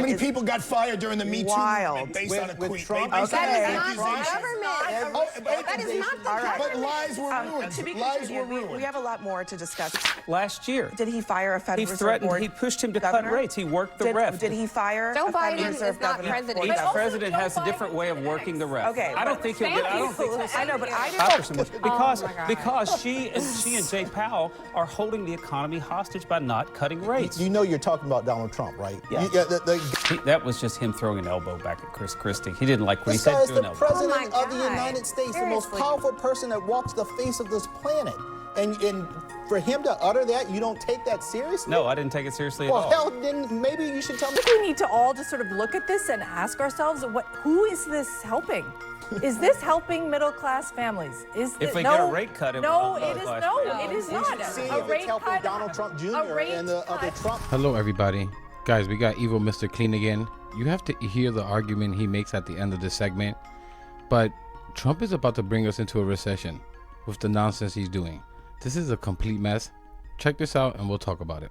many people got fired during the Me Too movement based on a tweet? Trump? Based Okay. That is not the government. That is not the government. But lies were ruined. To be Lies were continued, ruined. we have a lot more to discuss. Last year. Did he fire a Federal He Reserve threatened, Board he pushed him to governor? cut rates. He worked the ref. Did he fire Joe a Federal Biden Reserve is not governor? president. Each But president has a different way of working the ref. Okay, I don't think he'll get. I don't think he'll. I know, but I didn't. Because she and Jay Powell are holding the economy hostage by not cutting rates. You know you're talking about Donald Trump, right? Yeah. That was just him throwing an elbow back at Chris Christie. He didn't like what he This said. guy is Do the an elbow. president Oh of the my God. United States, the most Seriously. powerful person that walks the face of this planet. And for him to utter that, you don't take that seriously? No, I didn't take it seriously at Well, all. hell, then maybe you should tell me. I think we need to all just sort of look at this and ask ourselves, who is this helping? Is this helping middle-class families? If we get a rate cut, it no, will help it is middle-class no, families. it is We not. should see A if rate it's helping cut, Donald Trump a Jr. rate and the other cut. Trump. Hello, everybody. Guys, we got Evil Mr. Clean again. You have to hear the argument he makes at the end of this segment. But Trump is about to bring us into a recession with the nonsense he's doing. This is a complete mess. Check this out and we'll talk about it.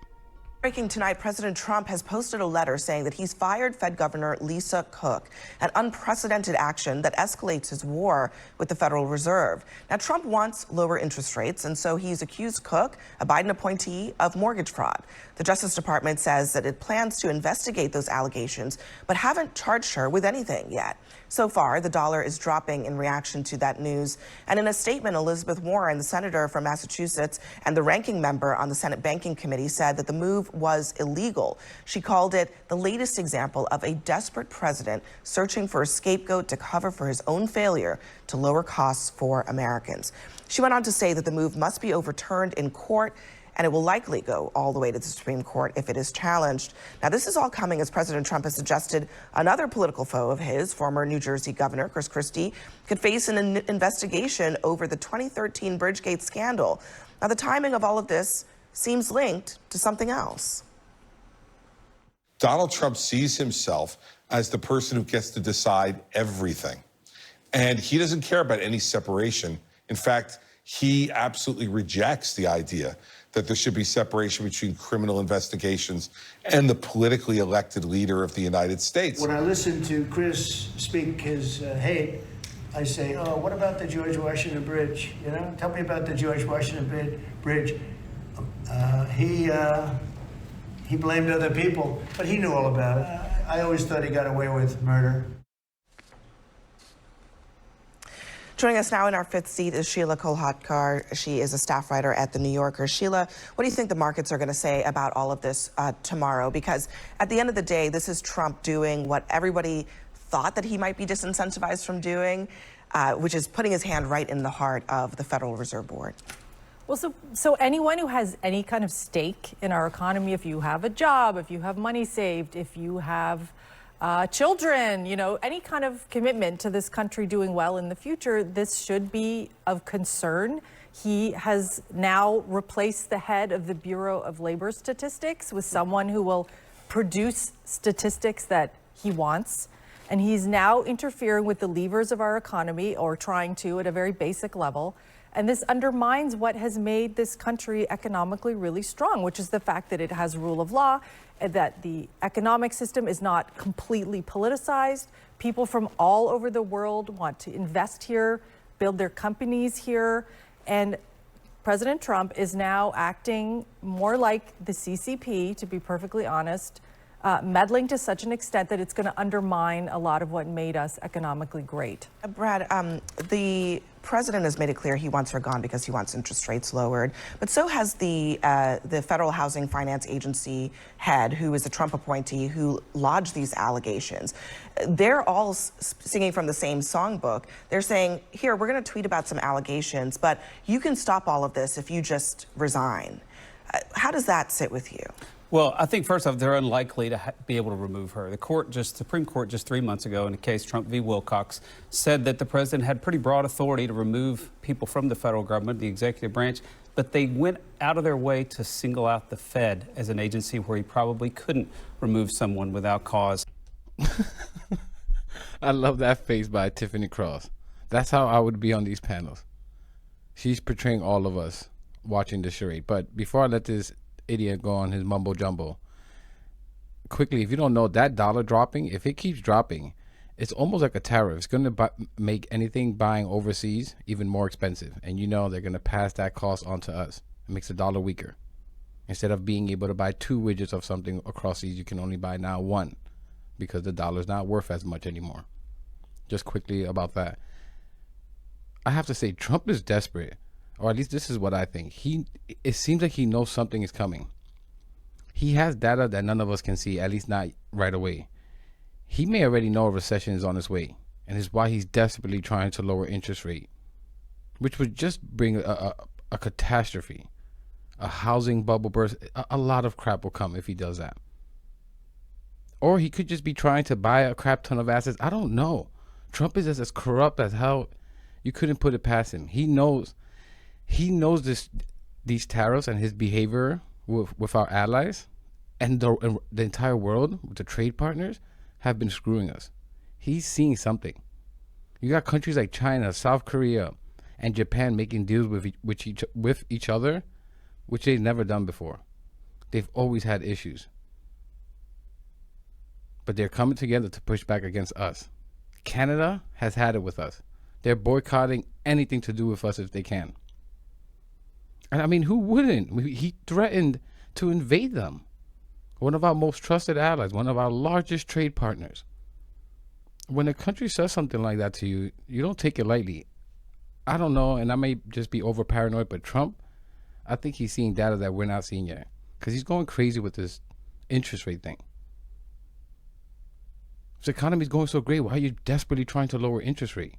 Breaking tonight, President Trump has posted a letter saying that he's fired Fed Governor Lisa Cook, an unprecedented action that escalates his war with the Federal Reserve. Now, Trump wants lower interest rates, and so he's accused Cook, a Biden appointee, of mortgage fraud. The Justice Department says that it plans to investigate those allegations, but haven't charged her with anything yet. So far, the dollar is dropping in reaction to that news. And in a statement, Elizabeth Warren, the senator from Massachusetts and the ranking member on the Senate Banking Committee, said that the move was illegal. She called it the latest example of a desperate president searching for a scapegoat to cover for his own failure to lower costs for Americans. She went on to say that the move must be overturned in court, and it will likely go all the way to the Supreme Court if it is challenged. Now, this is all coming as President Trump has suggested another political foe of his, former New Jersey Governor Chris Christie, could face an investigation over the 2013 Bridgegate scandal. Now, the timing of all of this seems linked to something else. Donald Trump sees himself as the person who gets to decide everything. And he doesn't care about any separation. In fact, he absolutely rejects the idea that there should be separation between criminal investigations and the politically elected leader of the United States. When I listen to Chris speak his hate, I say, oh, what about the George Washington Bridge? You know, tell me about the George Washington Bridge. He blamed other people, but he knew all about it. I always thought he got away with murder. Joining us now in our fifth seat is Sheila Kolhatkar. She is a staff writer at The New Yorker. Sheila, what do you think the markets are going to say about all of this tomorrow? Because at the end of the day, this is Trump doing what everybody thought that he might be disincentivized from doing, which is putting his hand right in the heart of the Federal Reserve Board. Well, so anyone who has any kind of stake in our economy, if you have a job, if you have money saved, if you have children, you know, any kind of commitment to this country doing well in the future, this should be of concern. He has now replaced the head of the Bureau of Labor Statistics with someone who will produce statistics that he wants. And he's now interfering with the levers of our economy, or trying to at a very basic level. And this undermines what has made this country economically really strong, which is the fact that it has rule of law, and that the economic system is not completely politicized. People from all over the world want to invest here, build their companies here. And President Trump is now acting more like the CCP, to be perfectly honest, meddling to such an extent that it's going to undermine a lot of what made us economically great. Brad, the president has made it clear he wants her gone because he wants interest rates lowered. But so has the Federal Housing Finance Agency head, who is a Trump appointee, who lodged these allegations. They're all singing from the same songbook. They're saying, here, we're going to tweet about some allegations, but you can stop all of this if you just resign. How does that sit with you? Well, I think first off, they're unlikely to be able to remove her. The Supreme Court just 3 months ago, in a case Trump v. Wilcox, said that the president had pretty broad authority to remove people from the federal government, the executive branch, but they went out of their way to single out the Fed as an agency where he probably couldn't remove someone without cause. I love that face by Tiffany Cross. That's how I would be on these panels. She's portraying all of us watching the charade. But before I let this idiot go on his mumbo jumbo, quickly, if you don't know, that dollar dropping, if it keeps dropping, it's almost like a tariff. It's going to make anything buying overseas even more expensive. And you know they're going to pass that cost on to us. It makes the dollar weaker. Instead of being able to buy 2 widgets of something across seas, you can only buy now 1 because the dollar's not worth as much anymore. Just quickly about that. I have to say, Trump is desperate, or at least this is what I think. It seems like he knows something is coming. He has data that none of us can see, at least not right away. He may already know a recession is on its way, and is why he's desperately trying to lower interest rate, which would just bring a catastrophe, a housing bubble burst. A lot of crap will come if he does that. Or he could just be trying to buy a crap ton of assets. I don't know. Trump is as corrupt as hell. You couldn't put it past him. He knows these tariffs and his behavior with our allies and the entire world, with the trade partners, have been screwing us. He's seeing something. You got countries like China, South Korea, and Japan making deals with each other, which they've never done before. They've always had issues. But they're coming together to push back against us. Canada has had it with us. They're boycotting anything to do with us if they can. And I mean, who wouldn't? He threatened to invade them. One of our most trusted allies, one of our largest trade partners. When a country says something like that to you, you don't take it lightly. I don't know, and I may just be over paranoid, but Trump, I think he's seeing data that we're not seeing yet. Because he's going crazy with this interest rate thing. If the economy's going so great, why are you desperately trying to lower interest rate?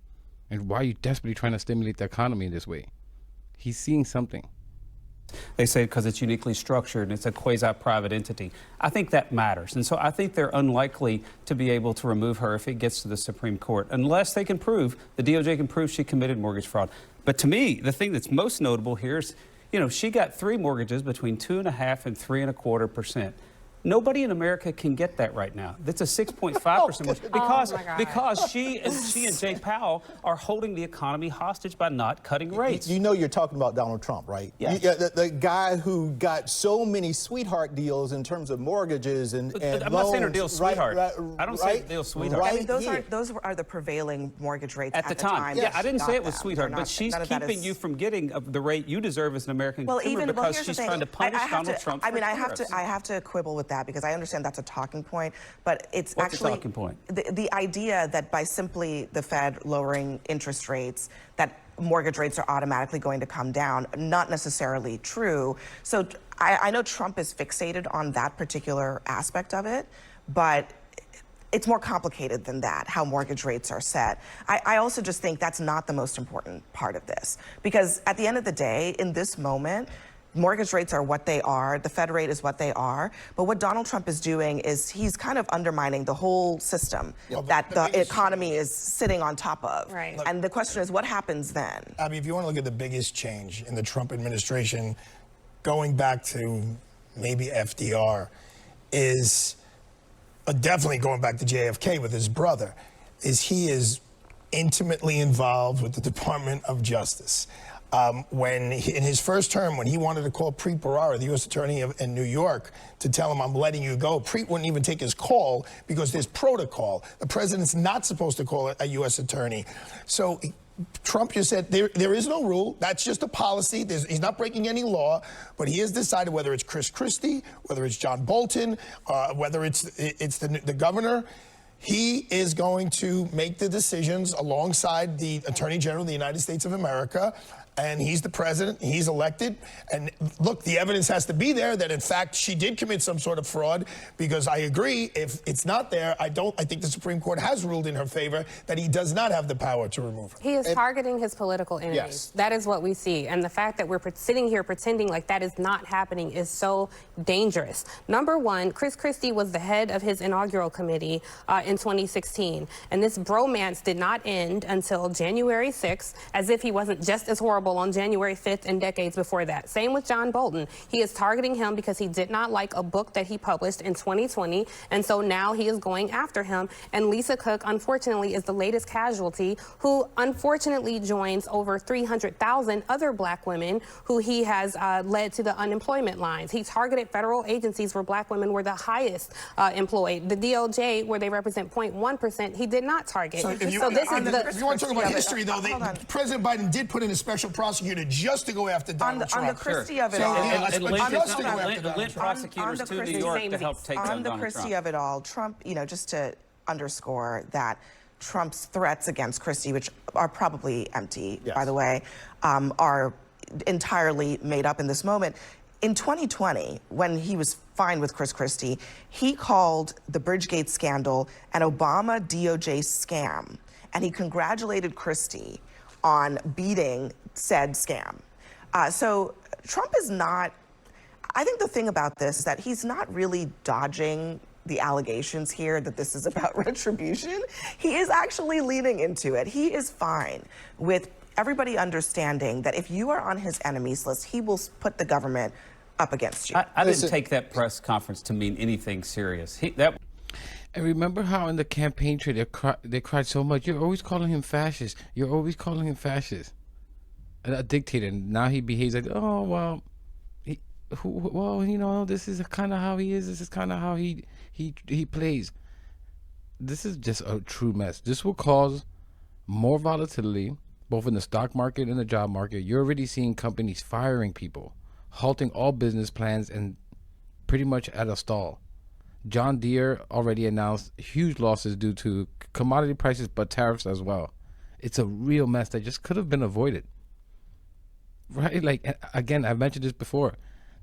And why are you desperately trying to stimulate the economy in this way? He's seeing something. They say because it's uniquely structured and it's a quasi-private entity. I think that matters. And so I think they're unlikely to be able to remove her if it gets to the Supreme Court, unless they can prove, the DOJ can prove she committed mortgage fraud. But to me, the thing that's most notable here is, you know, she got 3 mortgages between 2.5% and 3.25%. Nobody in America can get that right now. That's a 6.5% because she and Jay Powell are holding the economy hostage by not cutting rates. You know you're talking about Donald Trump, right? Yeah. The guy who got so many sweetheart deals in terms of mortgages and I'm loans, not saying her deal's sweetheart. I don't say the deal's sweetheart. Right. I mean, those are the prevailing mortgage rates at the time. Yes. Yeah, I didn't say it was sweetheart, but she's keeping you from getting the rate you deserve as an American consumer because she's trying to punish Donald Trump. I mean, I have to quibble with that because I understand that's a talking point, but it's What's actually the talking point? The idea that by simply the Fed lowering interest rates, that mortgage rates are automatically going to come down, not necessarily true. So I know Trump is fixated on that particular aspect of it, but it's more complicated than that, how mortgage rates are set. I also just think that's not the most important part of this, because at the end of the day, in this moment, mortgage rates are what they are, the Fed rate is what they are, but what Donald Trump is doing is he's kind of undermining the whole system that the economy is sitting on top of. Right. And the question is, what happens then? I mean, if you want to look at the biggest change in the Trump administration, going back to maybe FDR, is definitely going back to JFK with his brother, is he is intimately involved with the Department of Justice. In his first term, when he wanted to call Preet Bharara, the U.S. Attorney in New York, to tell him, I'm letting you go, Preet wouldn't even take his call because there's protocol. The president's not supposed to call a U.S. attorney. So Trump just said there is no rule. That's just a policy. He's not breaking any law, but he has decided whether it's Chris Christie, whether it's John Bolton, whether it's the governor. He is going to make the decisions alongside the Attorney General of the United States of America. And he's the president, he's elected. And look, the evidence has to be there that, in fact, she did commit some sort of fraud, because I agree, if it's not there, I think the Supreme Court has ruled in her favor that he does not have the power to remove her. He is targeting his political enemies. Yes. That is what we see. And the fact that we're sitting here pretending like that is not happening is so dangerous. Number one, Chris Christie was the head of his inaugural committee in 2016. And this bromance did not end until January 6th, as if he wasn't just as horrible horrible on January 5th and decades before that. Same with John Bolton. He is targeting him because he did not like a book that he published in 2020, and so now he is going after him. And Lisa Cook, unfortunately, is the latest casualty, who unfortunately joins over 300,000 other black women who he has led to the unemployment lines. He targeted federal agencies where black women were the highest employed. The DOJ, where they represent 0.1%, he did not target. So if you want to talk about history, though, President Biden did put in a special prosecutor just to go after Donald Trump. On the Christie of it all. And lint prosecutors to New York to help take down Donald Trump. On the Christie of it all, Trump, just to underscore that Trump's threats against Christie, which are probably empty, by the way, are entirely made up in this moment. In 2020, when he was fine with Chris Christie, he called the Bridgegate scandal an Obama DOJ scam, and he congratulated Christie on beating said scam. So Trump is not, I think the thing about this is that he's not really dodging the allegations here that this is about retribution. He is actually leaning into it. He is fine with everybody understanding that if you are on his enemies list, he will put the government up against you. I didn't take that press conference to mean anything serious. And remember how in the campaign trail they cried so much, you're always calling him fascist. You're always calling him fascist. A dictator. And now he behaves like, oh, well, this is kind of how he is. This is kind of how he plays. This is just a true mess. This will cause more volatility, both in the stock market and the job market. You're already seeing companies firing people, halting all business plans, and pretty much at a stall. John Deere already announced huge losses due to commodity prices, but tariffs as well. It's a real mess that just could have been avoided. Right? Like, again, I've mentioned this before.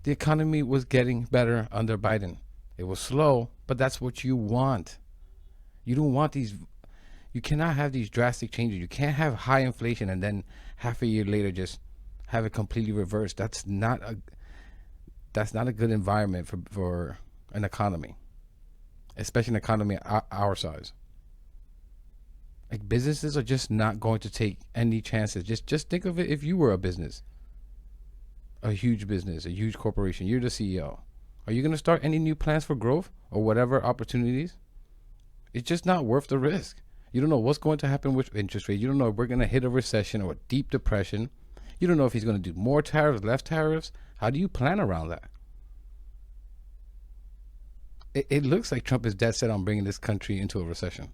The economy was getting better under Biden. It was slow, but that's what you want. You don't want these, you cannot have these drastic changes. You can't have high inflation and then half a year later just have it completely reversed. That's not a good environment for an economy, especially an economy our size. Like, businesses are just not going to take any chances. Just think of it if you were a business, a huge business, a huge corporation. You're the CEO. Are you going to start any new plans for growth or whatever opportunities? It's just not worth the risk. You don't know what's going to happen with interest rates. You don't know if we're going to hit a recession or a deep depression. You don't know if he's going to do more tariffs, less tariffs. How do you plan around that? It looks like Trump is dead set on bringing this country into a recession.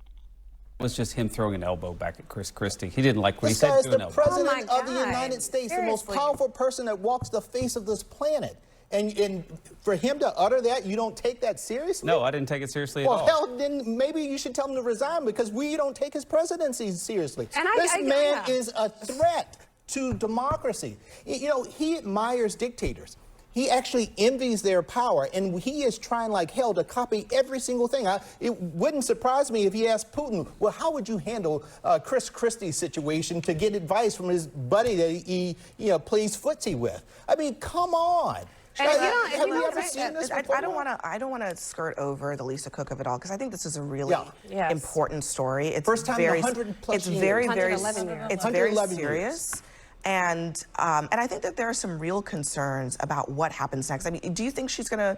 It was just him throwing an elbow back at Chris Christie. He didn't like what he This said. guy is the elbow. president of the United States, the most Seriously. powerful person that walks the face of this planet. And for him to utter that, you don't take that seriously? No, I didn't take it seriously at Well, all. hell, then maybe you should tell him to resign, because we don't take his presidency seriously. And This man is a threat to democracy. He admires dictators. He actually envies their power, and he is trying like hell to copy every single thing. It wouldn't surprise me if he asked Putin, well, how would you handle Chris Christie's situation, to get advice from his buddy that he plays footsie with? I mean, come on. Have you ever seen this before? I don't want to skirt over the Lisa Cook of it all, because I think this is a really important story. It's First time in 100 plus it's years. very, 111 years. it's very 111 serious. years. And I think that there are some real concerns about what happens next. I mean, do you think she's going to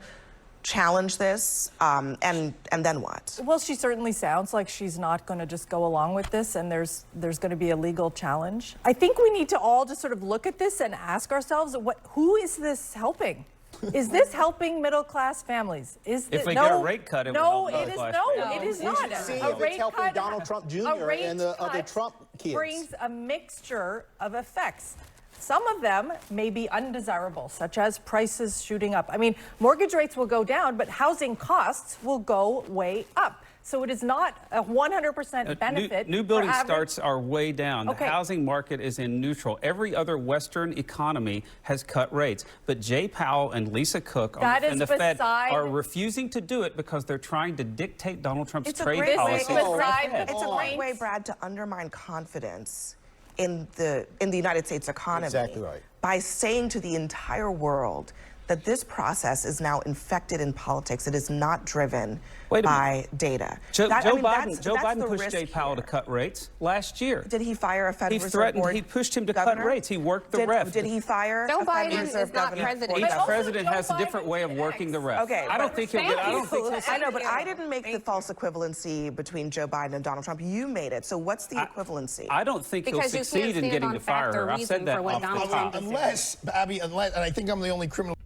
challenge this, and then what? Well, she certainly sounds like she's not going to just go along with this, and there's going to be a legal challenge. I think we need to all just sort of look at this and ask ourselves, who is this helping? Is this helping middle-class families? If they get a rate cut, it will help middle-class families. It is You not. should see A if it's rate helping cut- Donald Trump Jr. a rate and the other cut Trump kids. brings a mixture of effects. Some of them may be undesirable, such as prices shooting up. I mean, mortgage rates will go down, but housing costs will go way up. So it is not a 100% benefit. New building starts are way down. Okay. The housing market is in neutral. Every other Western economy has cut rates. But Jay Powell and Lisa Cook and the Fed are refusing to do it because they're trying to dictate Donald Trump's trade policy. It's a great way, Brad, to undermine confidence in the United States economy. Exactly right. By saying to the entire world that this process is now infected in politics. It is not driven Wait a minute. by data. Joe That- I mean, Biden, that's the pushed risk Jay Powell to here. cut rates last year. Did he fire a Federal He Reserve threatened. Board He pushed him to governor? cut rates. He worked the did, ref. Did he fire Joe a Federal Biden Reserve is not governor? president. Each But also president Joe has a different way of Biden working the ref. Okay, I don't think he'll get. I don't think he'll. I know, but I didn't make the false equivalency between Joe Biden and Donald Trump. You made it. So what's the equivalency? I don't think he'll Because you succeed can't in stand getting on to fire fact or her. I've reason said that for what off the Donald top. Trump is Unless, Abby, and I think I'm the only criminal.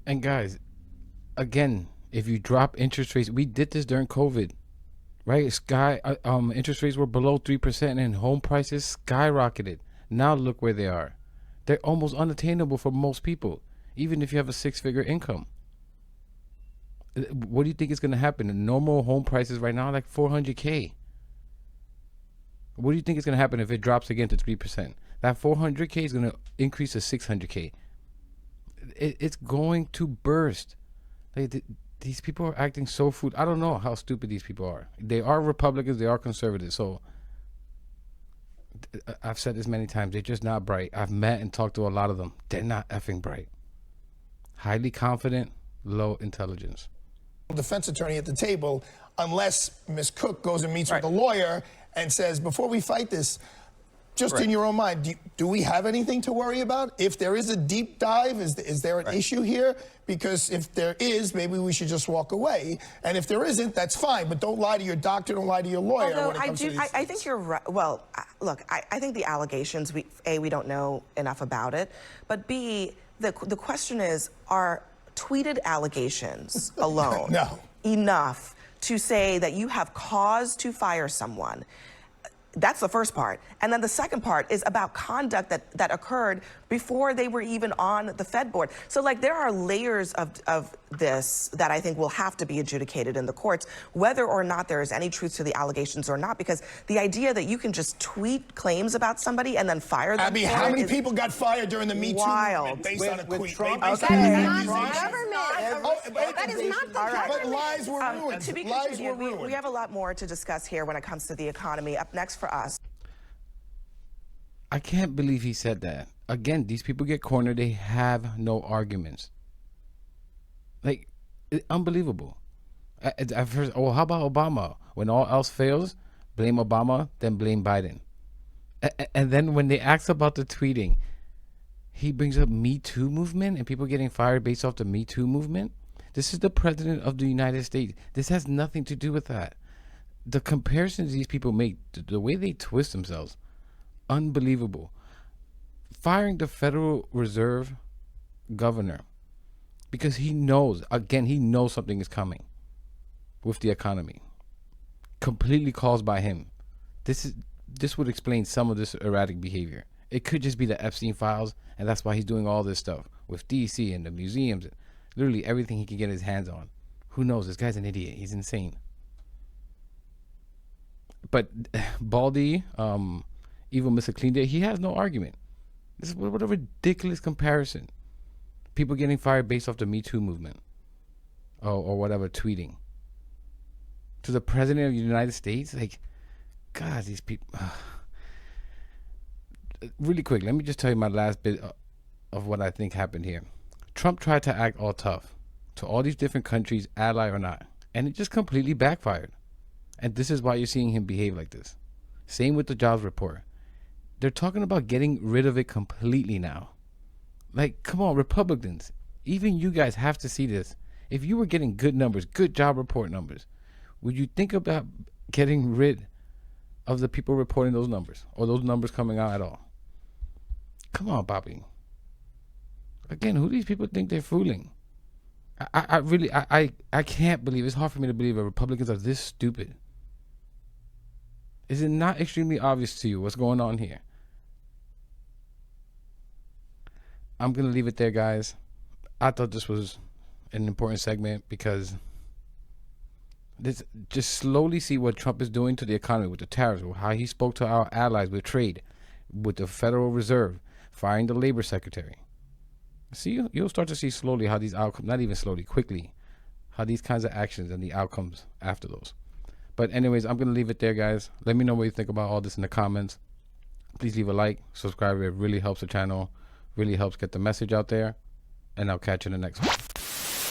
And guys, again, if you drop interest rates, we did this during COVID, right? Interest rates were below 3% and home prices skyrocketed. Now look where they are. They're almost unattainable for most people, even if you have a six-figure income. What do you think is going to happen? The normal home prices right now are like $400K. What do you think is going to happen if it drops again to 3%? That $400K is going to increase to $600K. It's going to burst. These people are acting so foolish. I don't know how stupid these people are. They are Republicans. They are conservatives. So I've said this many times. They're just not bright. I've met and talked to a lot of them. They're not effing bright. Highly confident, low intelligence. Defense attorney at the table unless Ms. Cook goes and meets with a lawyer and says, before we fight this, just in your own mind, do we have anything to worry about? If there is a deep dive, is there an issue here? Because if there is, maybe we should just walk away. And if there isn't, that's fine. But don't lie to your doctor, don't lie to your lawyer. Although when it comes to these I things. think you're right. Well, look, I think the allegations, we don't know enough about it. But B, the question is, are tweeted allegations alone enough to say that you have cause to fire someone? That's the first part. And then the second part is about conduct that occurred before they were even on the Fed board. So, like, there are layers of this that I think will have to be adjudicated in the courts, whether or not there is any truth to the allegations or not, because the idea that you can just tweet claims about somebody and then fire them Abby, for how it many is people got fired during the Me Too wild. movement based on a tweet? Trump- Based That on is an not the accusation? government. That is not the But government. lies were ruined. To be Lies were continued, we ruined. have a lot more to discuss here when it comes to the economy. Up next for us. I can't believe he said that. Again, these people get cornered. They have no arguments. Like, unbelievable. I've heard, oh, how about Obama? When all else fails, blame Obama, then blame Biden. And then when they ask about the tweeting, he brings up Me Too movement and people getting fired based off the Me Too movement. This is the president of the United States. This has nothing to do with that. The comparisons these people make, the way they twist themselves, unbelievable. Firing the Federal Reserve governor because he knows, again, he knows something is coming with the economy, completely caused by him. This would explain some of this erratic behavior. It could just be the Epstein files, and that's why he's doing all this stuff with DC and the museums, literally everything he can get his hands on. Who knows? This guy's an idiot. He's insane. But Baldy, even Mr. Clean Day, he has no argument. This is what a ridiculous comparison. People getting fired based off the Me Too movement, or whatever, tweeting to the president of the United States. Like, God, these people. Really quick, let me just tell you my last bit of what I think happened here. Trump tried to act all tough to all these different countries, ally or not, and it just completely backfired. And this is why you're seeing him behave like this. Same with the jobs report. They're talking about getting rid of it completely now. Like, come on, Republicans. Even you guys have to see this. If you were getting good numbers, good job report numbers, would you think about getting rid of the people reporting those numbers or those numbers coming out at all? Come on, Bobby. Again, who do these people think they're fooling? I really can't believe, it's hard for me to believe that Republicans are this stupid. Is it not extremely obvious to you what's going on here? I'm going to leave it there, guys. I thought this was an important segment because this, just slowly see what Trump is doing to the economy with the tariffs, how he spoke to our allies with trade, with the Federal Reserve, firing the labor secretary. See, you'll start to see slowly how these outcomes, not even slowly, quickly, how these kinds of actions and the outcomes after those. But anyways, I'm going to leave it there, guys. Let me know what you think about all this in the comments. Please leave a like, subscribe. It really helps the channel, really helps get the message out there. And I'll catch you in the next one.